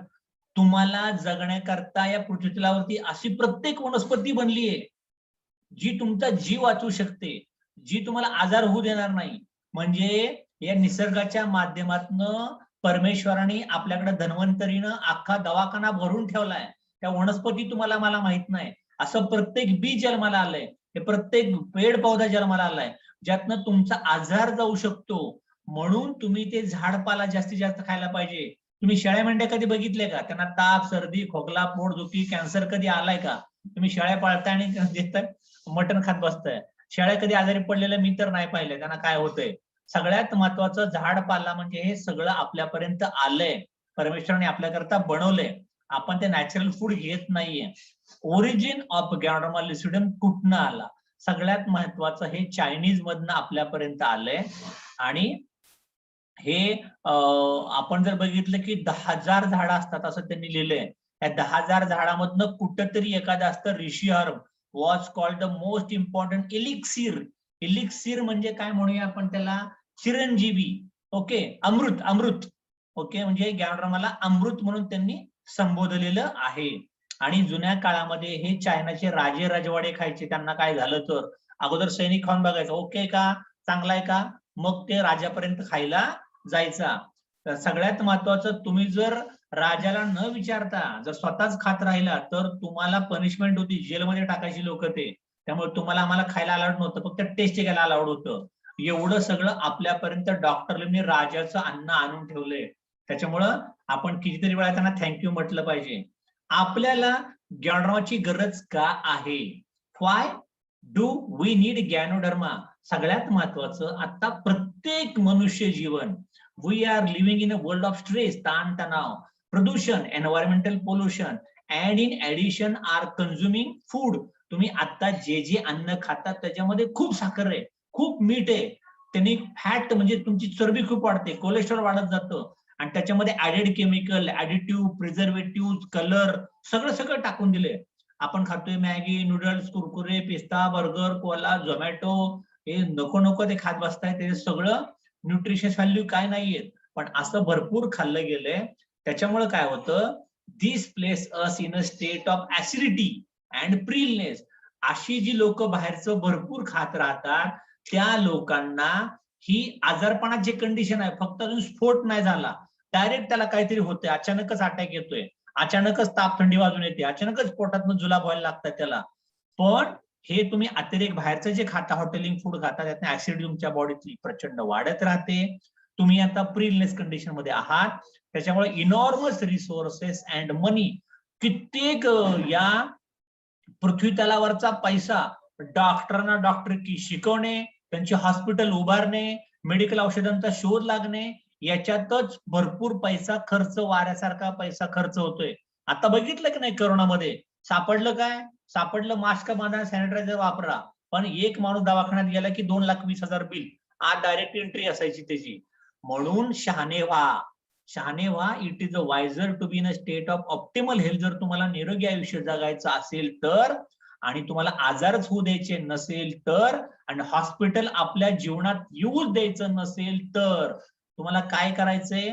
तुम्हाला जगण्याकरता या पृथ्वीतलावरती अशी प्रत्येक वनस्पती बनली आहे जी तुमचा जीव वाचवू शकते, जी तुम्हाला आजार होऊ देणार नाही. म्हणजे या निसर्गाच्या माध्यमातून परमेश्वराने आपल्याकडे धन्वंतरीनं अख्खा दवाखाना भरून ठेवलाय. त्या वनस्पती तुम्हाला मला माहित नाही, असं प्रत्येक बी जन्माला आलंय, हे प्रत्येक पेड पौधा जन्माला आलाय ज्यातनं तुमचा आजार जाऊ शकतो. म्हणून तुम्ही ते झाडपाला जास्तीत जास्त खायला पाहिजे. तुम्ही शेळ्या मेंढ्या कधी बघितले का, त्यांना ताप, सर्दी, खोकला, पोटदुखी, कॅन्सर कधी आलाय का? तुम्ही शेळ्या पाळताय आणि देताय, मटण खात बसताय. शेळ्या कधी आजारी पडलेल्या मी तर नाही पाहिले, त्यांना काय होतंय. सगळ्यात महत्वाचं झाडपाला म्हणजे हे सगळं आपल्यापर्यंत आलंय, परमेश्वराने आपल्याकरता बनवलंय. आपण ते नॅचरल फूड घेत नाहीये. ओरिजिन ऑफ गॅनोडर्मा लुसिडम कुठनं आला, सगळ्यात महत्वाचं हे चायनीज मधनं आपल्यापर्यंत आलंय. आणि हे आपण जर बघितलं की 10,000 झाडं असतात असं त्यांनी लिहिलंय. या 10,000 झाडामधनं कुठंतरी एखादं असतं reishi herb, was called the most important elixir. Elixir म्हणजे काय म्हणूया आपण त्याला, चिरंजीवी. ओके, अमृत, अमृत. ओके, म्हणजे गॅनोडर्माला अमृत म्हणून त्यांनी संबोधलेलं आहे. आणि जुन्या काळामध्ये हे चायनाचे राजे राजवाडे खायचे. त्यांना काय झालं तर अगोदर सैनिक खाऊन बघायचं, ओके का, चांगला आहे का, मग ते राजापर्यंत खायला जायचा. तर सगळ्यात महत्वाचं, तुम्ही जर राजाला न विचारता जर स्वतःच खात राहिला तर तुम्हाला पनिशमेंट होती, जेलमध्ये टाकायची लोक ते. त्यामुळे तुम्हाला आम्हाला खायला अलाउड नव्हतं, फक्त टेस्ट घ्यायला अलाउड होतं. एवढं सगळं आपल्यापर्यंत डॉक्टरने राजाचं अन्न आणून ठेवलंय. त्याच्यामुळं आपण कितीतरी वेळा त्यांना थँक्यू म्हटलं पाहिजे. आपल्याला गॅनोडर्माची गरज का आहे, why do we need ganoderma. सगळ्यात महत्वाचं, आता प्रत्येक मनुष्य जीवन, we are living in a world of stress, ताणतणाव, प्रदूषण, environmental pollution, and in addition are consuming food. तुम्ही आता जे जे अन्न खातात त्याच्यामध्ये खूप साखर आहे, खूप मीठ आहे, त्यांनी फॅट म्हणजे तुमची चरबी खूप वाढते, कोलेस्ट्रॉल वाढत जातं. आणि त्याच्यामध्ये added chemical, additive, preservative, colour, सगळं सगळं टाकून दिले. आपण खातोय मॅगी, नूडल्स, कुरकुरे, पिस्ता, बर्गर, कोला, झोमॅटो, हे नको नको ते खात बसताय. ते सगळं न्यूट्रिशियस व्हॅल्यू काय नाहीये, पण असं भरपूर खाल्लं गेलंय. त्याच्यामुळे काय होतं, this place us in a state of acidity and frailness. अशी जी लोक बाहेरचं भरपूर खात राहतात त्या लोकांना ही आजारपणाची कंडिशन आहे. फक्त अजून स्फोट नाही झाला, डायरेक्ट त्याला काहीतरी होतंय, अचानकच अटॅक येतोय, अचानकच ताप थंडी वाजून येते, अचानकच पोटातनं जुलाब व्हायला लागतात त्याला. पण हे तुम्ही अतिरेक बाहेरचं जे खाता, हॉटेलिंग फूड खाता, त्यातनं ऍसिडिटी तुमच्या बॉडीतली प्रचंड वाढत राहते. तुम्ही आता प्रिलनेस कंडिशन मध्ये आहात. त्याच्यामुळे इनॉर्मस रिसोर्सेस अँड मनी, कित्येक या पृथ्वी तलावरचा पैसा डॉक्टरांना डॉक्टरकी शिकवणे, त्यांची हॉस्पिटल उभारणे, मेडिकल औषधांचा शोध लागणे, याच्यातच भरपूर पैसा खर्च, वाऱ्यासारखा पैसा खर्च होतोय. आता बघितलं की नाही करोनामध्ये सापडलं काय? सापडलं मास्क बांधा, सॅनिटायझर वापरा. पण एक माणूस दवाखान्यात गेला की 2,20,000 बिल. आज डायरेक्ट एंट्री असायची त्याची. म्हणून शहाणे व्हा, शहाणे व्हा. It is a wiser to be in a state of optimal health. जर तुम्हाला निरोगी आयुष्य जगायचं असेल तर, आणि तुम्हाला आजारच होऊ द्यायचे नसेल तर, आणि हॉस्पिटल आपल्या जीवनात येऊच द्यायचं नसेल तर, तुम्हाला काय करायचंय?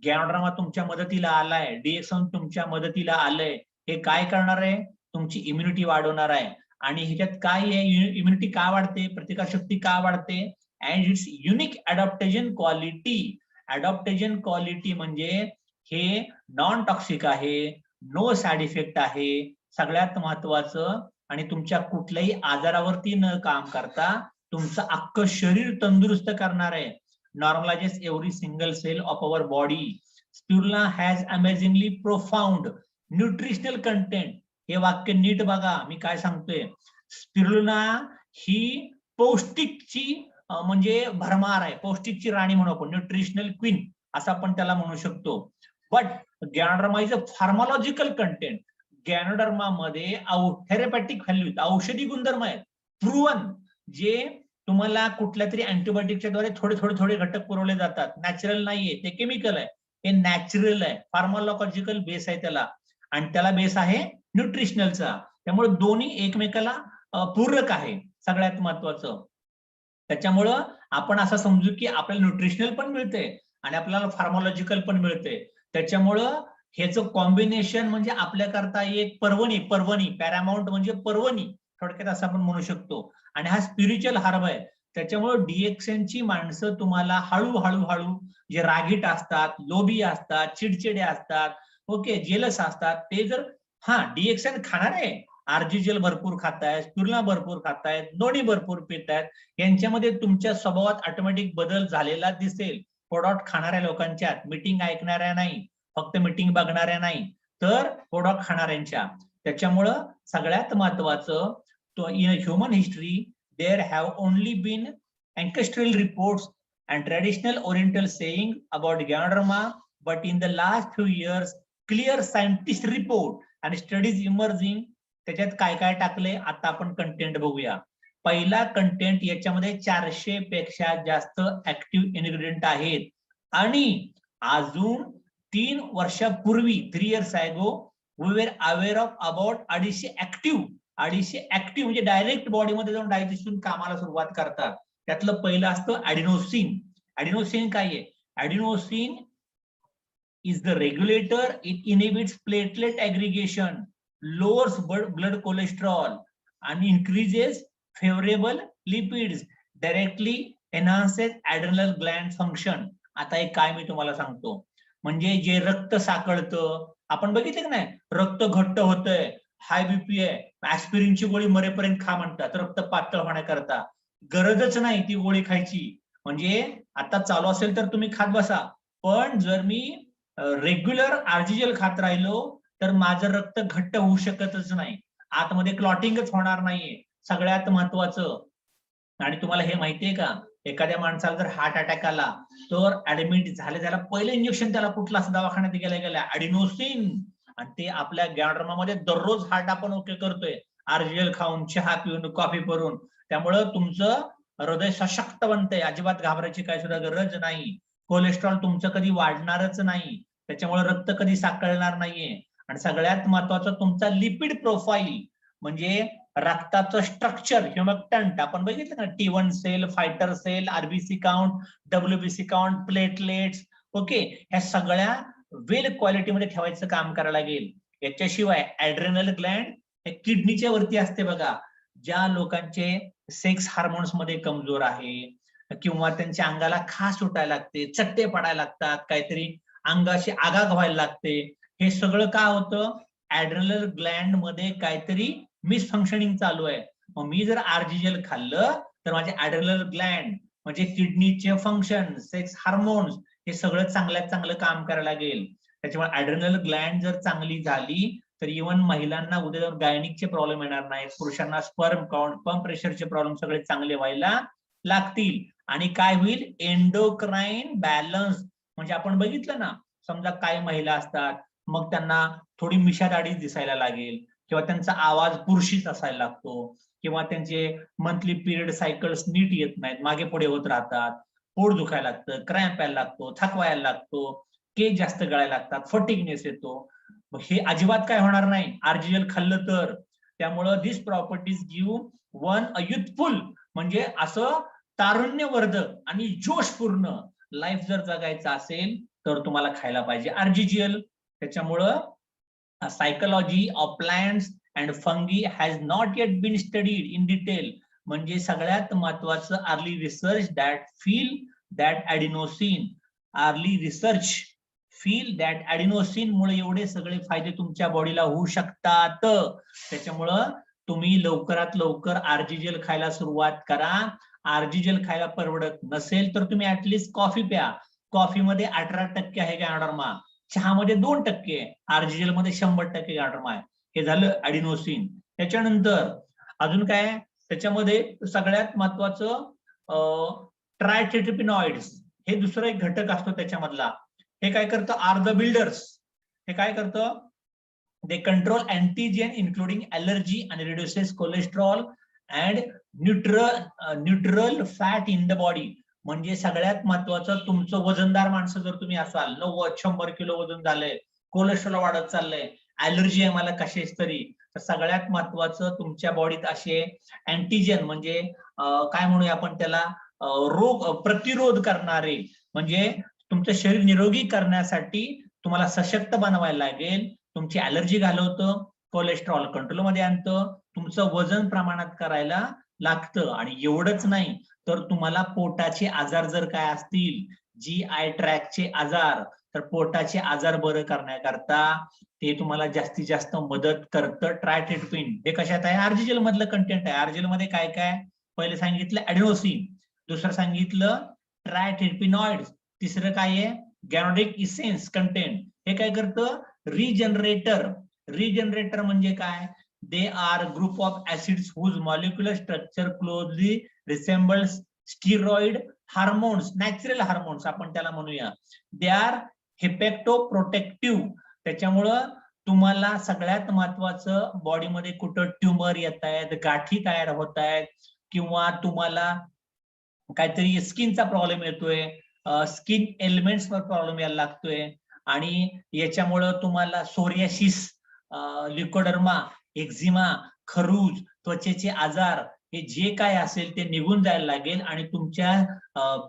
गॅनोड्रामा तुमच्या मदतीला आलाय, DXM तुमच्या मदतीला आलंय. हे काय करणार आहे? तुमची इम्युनिटी वाढवणार आहे. आणि ह्याच्यात काय आहे? इम्युनिटी का वाढते? प्रतिकारशक्ती का वाढते? And it's unique adaptation quality. Adaptation quality म्हणजे हे नॉन टॉक्सिक आहे, नो साइड इफेक्ट आहे, सगळ्यात महत्वाचं. आणि तुमच्या कुठल्याही आजारावरती न काम करता तुमचं अख्खं शरीर तंदुरुस्त करणार आहे. Normalizes every single cell of our body. Spirulina has amazingly profound nutritional content. हे वाक्य नीट बघा मी काय सांगतोय. स्पिरुलिना ही पौष्टिकची म्हणजे भरमार आहे, पौष्टिकची राणी म्हणू आपण, न्यूट्रिशनल क्वीन असं आपण त्याला म्हणू शकतो. But ganoderma is a pharmacological content. Ganoderma मध्ये थेरपॅटिक व्हॅल्यू, औषधी गुणधर्म आहेत, प्रूव्हन, जे तुम्हाला कुठल्या तरी अँटीबायोटिकच्या द्वारे थोडे थोडे थोडे घटक पुरवले जातात. नॅचरल नाहीये, ते केमिकल आहे. हे नॅचरल आहे, फार्मॉलॉजिकल बेस आहे त्याला, आणि त्याला बेस आहे न्यूट्रिशनलचा. त्यामुळे दोन्ही एकमेकाला पूरक आहे. सगळ्यात महत्वाचं त्याच्यामुळं आपण असं समजू की आपल्याला न्यूट्रिशनल पण मिळते आणि आपल्याला फार्मॉलॉजिकल पण मिळते. त्याच्यामुळं ह्याचं कॉम्बिनेशन म्हणजे आपल्याकरता एक पर्वणी, पॅरामाउंट म्हणजे पर्वणी थोडक्यात असं आपण म्हणू शकतो. आणि हा स्पिरिच्युअल हर्ब आहे. त्याच्यामुळे DXM ची माणसं तुम्हाला हळू जे रागीट असतात, लोभी असतात, चिडचिडे असतात, ओके, जेलस असतात, ते जर DXM खाणार आहे, आरजीजेल भरपूर खातायत, स्पिरुलिना भरपूर खातायत, दोन्ही भरपूर पितायत, यांच्यामध्ये तुमच्या स्वभावात ऑटोमॅटिक बदल झालेला दिसेल. प्रोडक्ट खाणाऱ्या लोकांच्यात, मीटिंग ऐकणाऱ्या नाही, फक्त मीटिंग बघणाऱ्या नाही, तर प्रोडक्ट खाणाऱ्यांच्या. त्याच्यामुळं सगळ्यात महत्वाचं, तो in human history there have only been ancestral reports and traditional oriental saying about Ganoderma, but in the last few years clear scientist report and studies emerging. त्याच्यात काय काय टाकले आता आपण कंटेंट बघूया. पहिला कंटेंट, याच्यामध्ये 400 पेक्षा जास्त ऍक्टिव्ह इन्ग्रेडियंट आहेत. आणि अजून 3 वर्षापूर्वी 3 years ago we were aware of about 250 active म्हणजे डायरेक्ट बॉडीमध्ये जाऊन डायजेशन कामाला सुरुवात करतात. त्यातलं पहिलं असतं ॲडिनोसिन. ॲडिनोसिन काय आहे? ॲडिनोसिन is the regulator. It inhibits platelet aggregation, lowers blood cholesterol, and increases favorable lipids, directly enhances adrenal gland function. आता एक काय मी तुम्हाला सांगतो, म्हणजे जे रक्त साकळतं, आपण बघितलं की नाही, रक्त घट्ट होतंय, हाय बीपी आहे, ऍस्पिरिनची गोळी मरेपर्यंत खा म्हणतात रक्त पातळ होण्याकरता. गरजच नाही ती गोळी खायची. म्हणजे आता चालू असेल तर तुम्ही खात बसा, पण जर मी रेग्युलर आरजीजेल खात राहिलो तर माझं रक्त घट्ट होऊ शकतच नाही, आतमध्ये क्लॉटिंगच होणार नाहीये. सगळ्यात महत्वाचं, आणि तुम्हाला हे माहितीये का, एखाद्या माणसाला जर हार्ट अटॅक आला तर ऍडमिट झाले, त्याला पहिलं इंजेक्शन त्याला कुठला दवाखान्यात गेल्या ॲडिनोसिन. आणि ते आपल्या गॅनोडर्मामध्ये दररोज हार्ट आपण ओके करतोय, आरजीएल खाऊन, चहा पिऊन, कॉफी करून. त्यामुळं तुमचं हृदय सशक्त बनतंय, अजिबात घाबरायची काय सुद्धा गरज नाही. कोलेस्ट्रॉल तुमचं कधी वाढणारच नाही, त्याच्यामुळे रक्त कधी साकळणार नाहीये. आणि सगळ्यात महत्वाचं तुमचा लिपिड प्रोफाईल, म्हणजे रक्ताचं स्ट्रक्चर, ह्युमक्टंट आपण बघितलं ना, T1 cell, fighter cell, RBC count, WBC count, platelets, okay, ह्या सगळ्या वेल क्वालिटीमध्ये ठेवायचं काम करायला लागेल. याच्याशिवाय ऍड्रेनल ग्लँड हे किडनीच्या वरती असते बघा. ज्या लोकांचे सेक्स हार्मोन्स मध्ये कमजोर आहे, किंवा त्यांच्या अंगाला खास सुटायला लागते, चट्टे पडायला लागतात, काहीतरी अंगाशी आगाग व्हायला लागते, हे सगळं का होतं? ऍड्रेनल ग्लँड मध्ये काहीतरी मिसफंक्शनिंग चालू आहे. मग मी जर आरजीजेल खाल्लं तर माझे ऍड्रेनल ग्लँड म्हणजे किडनीचे फंक्शन, सेक्स हार्मोन्स, हे सगळं चांगल्यात चांगलं काम करायला लागेल. त्याच्यामुळे ऍड्रेनल ग्लँड जर चांगली झाली तर इव्हन महिलांना उद्या जाऊन गायनिकचे प्रॉब्लेम येणार नाहीत, पुरुषांना स्पर्म काउंट, पंप प्रेशरचे प्रॉब्लेम सगळे चांगले व्हायला लागतील. आणि काय होईल, एंडोक्राईन बॅलन्स. म्हणजे आपण बघितलं ना, समजा काही महिला असतात, मग त्यांना थोडी मिशादाढी दिसायला लागेल, किंवा त्यांचा आवाज पुरुषीच असायला लागतो, किंवा त्यांचे मंथली पिरियड सायकल्स नीट येत नाहीत, मागे पुढे होत राहतात, पोट दुखायला लागतं, क्रॅम्प यायला लागतो, थकवायला लागतो, केस जास्त गळायला लागतात, फटिगनेस येतो. हे अजिबात काय होणार नाही आरजीएल खाल्लं तर. त्यामुळं दिस प्रॉपर्टीज गिव्ह वन अ युथफुल, म्हणजे असं तारुण्यवर्धक आणि जोशपूर्ण लाईफ जर जगायचं असेल तर तुम्हाला खायला पाहिजे आरजीजीएल. त्याच्यामुळं psychology of plants and fungi has not yet been studied in detail. म्हणजे सगळ्यात महत्वाचं early research that feel that adenosine, early research feel that adenosine मुळे एवढे सगळे फायदे तुमच्या बॉडीला होऊ शकतात. त्याच्यामुळं तुम्ही लवकरात लवकर आरजीजेल खायला सुरुवात करा. आरजीजेल खायला परवडत नसेल तर तुम्ही ऍटलिस्ट कॉफी प्या. कॉफीमध्ये 18% आहे गॅनोडर्मा, चहामध्ये 2% आहे, आरजीजेल मध्ये 100% गॅनोडर्मा आहे. हे झालं ॲडिनोसिन. त्याच्यानंतर अजून काय त्याच्यामध्ये सगळ्यात महत्वाचं ट्रायटेट्रिपिनॉइड्स, हे दुसरं एक घटक असतो त्याच्यामधला. हे काय करतं, आर द बिल्डर्स. हे काय करतं, they control antigen including allergy आणि reduces cholesterol and neutral fat in the body. म्हणजे सगळ्यात महत्वाचं, तुमचं वजनदार माणसं जर तुम्ही असाल, 90-100 किलो वजन झालंय, कोलेस्ट्रॉल वाढत चाललंय, ॲलर्जी आहे मला कशाच तरी, तर सगळ्यात महत्वाचं तुमच्या बॉडीत असे अँटीजेन, म्हणजे काय म्हणूया आपण त्याला, रोग प्रतिरोध करणारे, म्हणजे तुमचं शरीर निरोगी करण्यासाठी तुम्हाला सशक्त बनवायला लागेल. तुमची ॲलर्जी घालवतं, कोलेस्ट्रॉल कंट्रोलमध्ये आणतं, तुमचं वजन प्रमाणात करायला लागतं. आणि एवढंच नाही तर तुम्हाला पोटाचे आजार जर काय असतील, GI ट्रॅकचे आजार, तर पोटाचे आजार बरं करण्याकरता ते तुम्हाला जास्तीत जास्त मदत करतं ट्रायटेट्रिपिन. हे कशात आहे, आरजीजेल मधलं कंटेंट आहे. आरजीजेल मध्ये काय काय, पहिले सांगितलं ॲडिनोसिन, दुसरं सांगितलं ट्रायटेट्रिपिनॉइड्स, तिसरं काय आहे गॅनोडिक इसेन्स कंटेंट. हे काय करतं, रिजनरेटर. रिजनरेटर म्हणजे काय, they are group of acids whose molecular structure closely resembles steroid hormones, natural hormones आपण त्याला म्हणूया. they are hepatoprotective. त्याच्यामुळं तुम्हाला सगळ्यात महत्वाचं, बॉडीमध्ये कुठं ट्यूमर येत आहेत, गाठी तयार होत आहेत, किंवा तुम्हाला काहीतरी स्किनचा प्रॉब्लेम येतोय, स्किन एलिमेंट्स वर प्रॉब्लेम यायला लागतोय, आणि याच्यामुळं तुम्हाला सोरियासिस, ल्युकोडर्मा, एक्झिमा, खरूज, त्वचेचे आजार, हे जे काय असेल ते निघून जायला लागेल, आणि तुमच्या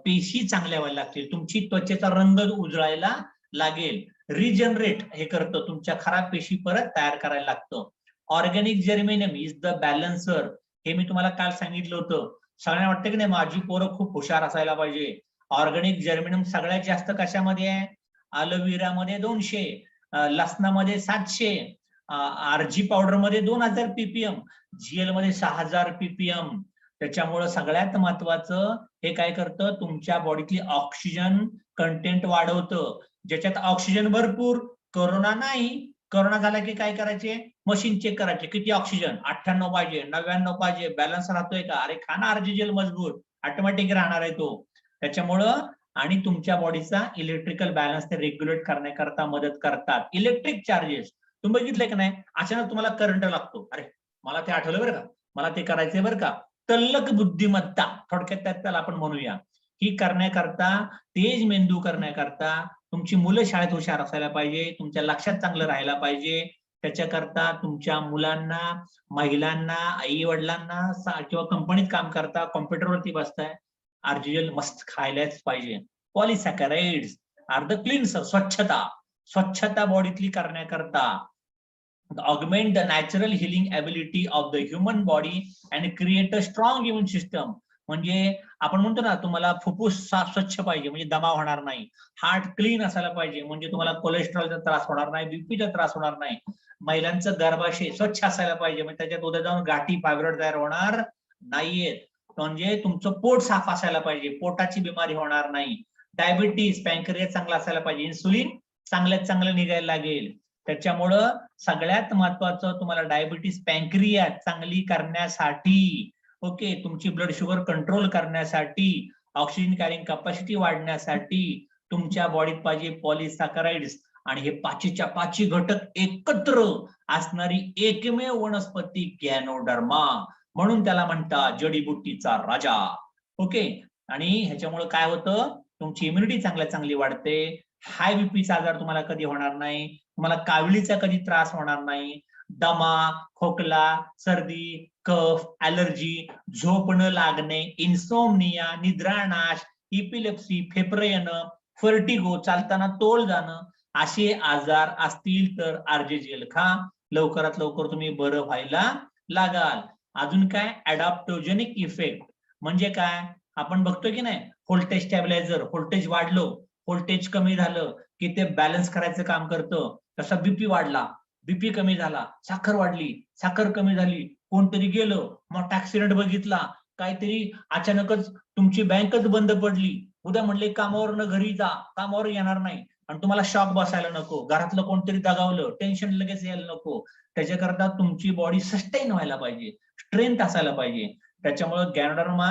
पेशी चांगल्या व्हायला लागतील, तुमची त्वचेचा रंग उजळायला लागेल. रिजनरेट हे करतं, तुमच्या खराब पेशी परत तयार करायला लागतं. Organic germanium is the balancer. हे मी तुम्हाला काल सांगितलं होतं. सगळ्यांना वाटतं की नाही माझी पोरं खूप हुशार असायला पाहिजे. ऑर्गॅनिक जर्मेनियम सगळ्यात जास्त कशामध्ये आहे, अलोव्हेरामध्ये 200, लसणामध्ये 700, आरजी पावडर मध्ये 2000 ppm, जीएल मध्ये 6000 ppm. त्याच्यामुळे सगळ्यात महत्वाचं हे काय करतं, तुमच्या बॉडीतली ऑक्सिजन कंटेंट वाढवतं. ज्याच्यात ऑक्सिजन भरपूर, कोरोना नाही. कोरोना झाला की काय करायचे, मशीन चेक करायचे, किती ऑक्सिजन, 98 पाहिजे, 99 पाहिजे, बॅलन्स राहतोय का, अरे खाना आरजीजेल मजबूत, ऑटोमॅटिक राहणार आहे तो. त्याच्यामुळं आणि तुमच्या बॉडीचा इलेक्ट्रिकल बॅलन्स ते रेग्युलेट करण्याकरता मदत करतात. इलेक्ट्रिक चार्जेस तुम्ही बघितले की नाही, अचानक तुम्हाला करंट लागतो, अरे मला ते आठवलं बरं का, मला ते करायचंय बरं का. तल्लक बुद्धिमत्ता थोडक्यात त्याला आपण म्हणूया. ही करण्याकरता, तेज मेंदू करण्याकरता तुमची मुलं शाळेत हुशार असायला पाहिजे, तुमच्या लक्षात चांगलं राहायला पाहिजे. त्याच्याकरता तुमच्या मुलांना, महिलांना, आई वडिलांना किंवा कंपनीत काम करता, कॉम्प्युटरवरती बसताय, आरजीएल मस्त खायलाच पाहिजे. पॉलिसॅकराइड्स आर द क्लीन्सर, स्वच्छता बॉडीतली करण्याकरता. augment the natural healing ability of the human body and create a strong immune system. म्हणजे आपण म्हणतो ना, तुम्हाला फुफ्फुस स्वच्छ पाहिजे म्हणजे दमा होणार नाही, हार्ट क्लीन असायला पाहिजे म्हणजे तुम्हाला कोलेस्ट्रॉलचा त्रास होणार नाही, बीपीचा त्रास होणार नाही. महिलांचं गर्भाशय स्वच्छ असायला पाहिजे म्हणजे त्याच्यात उद्या जाऊन गाठी, फायब्रॉइड तयार होणार नाहीयेत. म्हणजे तुमचं पोट साफ असायला पाहिजे, पोटाची बिमारी होणार नाही. डायबिटीज, पॅनक्रियास चांगला असायला पाहिजे, इन्सुलिन चांगल्यात चांगलं निघायला लागेल. त्याच्यामुळं सगळ्यात महत्वाचं तुम्हाला डायबिटीस पॅन्क्रियास चांगली करण्यासाठी, ओके, तुमची ब्लड शुगर कंट्रोल करण्यासाठी, ऑक्सिजन कॅरिंग कॅपॅसिटी वाढण्यासाठी तुमच्या बॉडीत पाहिजे पॉलिसॅकराइड्स, आणि हे पाचीच्या पाची घटक एकत्र असणारी एकमेव वनस्पती गॅनोडर्मा, म्हणून त्याला म्हणतात जडीबुटीचा राजा. ओके, आणि ह्याच्यामुळे काय होतं, तुमची इम्युनिटी चांगली वाढते, हाय बीपीचा आजार तुम्हाला कधी होणार नाही, तुम्हाला काविळीचा कधी त्रास होणार नाही, दमा, खोकला, सर्दी, कफ, ॲलर्जी, झोप न लागणे, इन्सोमनिया, निद्रानाश, इपिलेप्सी, फेफरे येणं, फर्टिगो, चालताना तोल जाणं, असे आजार असतील तर आरजेजेल खा, लवकरात लवकर तुम्ही बरं व्हायला लागाल. अजून काय, ऍडॉप्टोजेनिक इफेक्ट म्हणजे काय, आपण बघतो की नाही, व्होल्टेज स्टॅबिलायझर, व्होल्टेज वाढलो, व्होल्टेज कमी झालं की ते बॅलन्स करायचं काम करतं. तसा बीपी वाढला, बीपी कमी झाला, साखर वाढली, साखर कमी झाली, कोणतरी गेलं, मोठा ऍक्सिडेंट बघितला, काहीतरी अचानकच तुमची बँकच बंद पडली, उद्या म्हणले कामावरनं घरी जा, कामावर येणार नाही, आणि तुम्हाला शॉक बसायला नको, घरातलं कोणतरी दगावलं, टेन्शन लगेच यायला नको. त्याच्याकरता तुमची बॉडी सस्टेन व्हायला पाहिजे, स्ट्रेंथ असायला पाहिजे. त्याच्यामुळे गॅनोडर्मा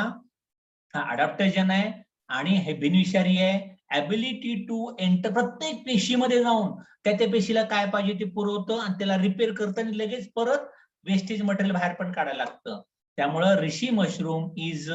हा अडॅप्टेशन आहे आणि हे बेनिफिशियरी आहे, ऍबिलिटी टू एंटर, प्रत्येक पेशीमध्ये जाऊन त्या पेशीला काय पाहिजे ते पुरवतं आणि त्याला रिपेअर करतं आणि लगेच परत वेस्टेज मटेरियल बाहेर पण काढायला लागतं. त्यामुळं reishi mushroom is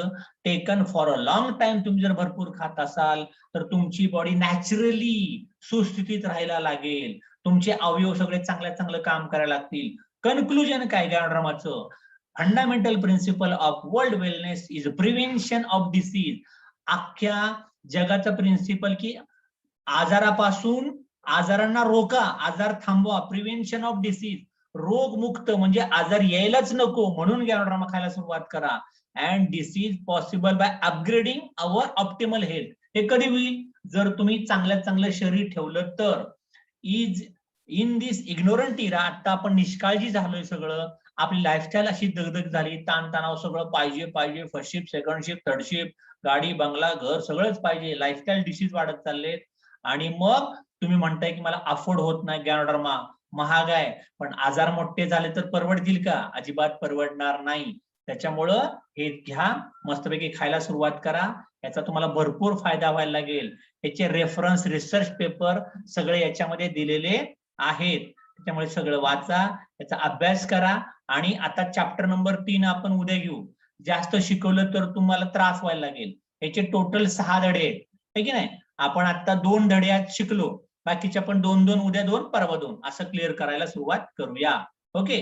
taken for a long time. तुम्ही जर भरपूर खात असाल तर तुमची बॉडी नॅचरली सुस्थितीत राहायला लागेल, तुमचे अवयव सगळे चांगलं काम करायला लागतील. कन्क्लुजन काय गॅनोडर्माचं, fundamental principle of world wellness is prevention of disease. अख्ख्या जगाचा प्रिन्सिपल की आजारापासून, आजारांना रोका, आजार थांबवा, प्रिव्हेन्शन ऑफ डिसीज, रोगमुक्त म्हणजे आजार यायलाच नको, म्हणून गॅनोडर्मा खायला सुरुवात करा. And disease possible by upgrading our optimal health. हे कधी होईल, जर तुम्ही चांगलं शरीर ठेवलं तर. इज इन दिस इग्नोरंट इरा, आता आपण निष्काळजी झालोय सगळं, आपली लाईफस्टाईल अशी दगदग झाली, ताणतणाव सगळं पाहिजे, first shift, second shift, third shift, गाडी, बंगला, घर सगळंच पाहिजे, लाईफस्टाईल डिसीज वाढत चाललेत, आणि मग तुम्ही म्हणताय की मला अफोर्ड होत नाही गॅनोडर्मा, महाग आहे. पण आजार मोठे झाले तर परवडतील का, अजिबात परवडणार नाही. त्याच्यामुळं हे घ्या, मस्तपैकी खायला सुरुवात करा, याचा तुम्हाला भरपूर फायदा व्हायला लागेल. याचे रेफरन्स, रिसर्च पेपर सगळे याच्यामध्ये दिलेले आहेत, त्यामुळे सगळं वाचा, याचा अभ्यास करा. आणि आता चॅप्टर नंबर 3 आपण उद्या घेऊ. जास्त शिकवलं तर तुम्हाला त्रास व्हायला लागेल. याचे टोटल 6 धडे आहेत, है की नाही. आपण आता 2 धड्यात शिकलो, बाकीच्या पण 2-2, उद्या 2, परवा 2, असं क्लिअर करायला सुरुवात करूया. ओके.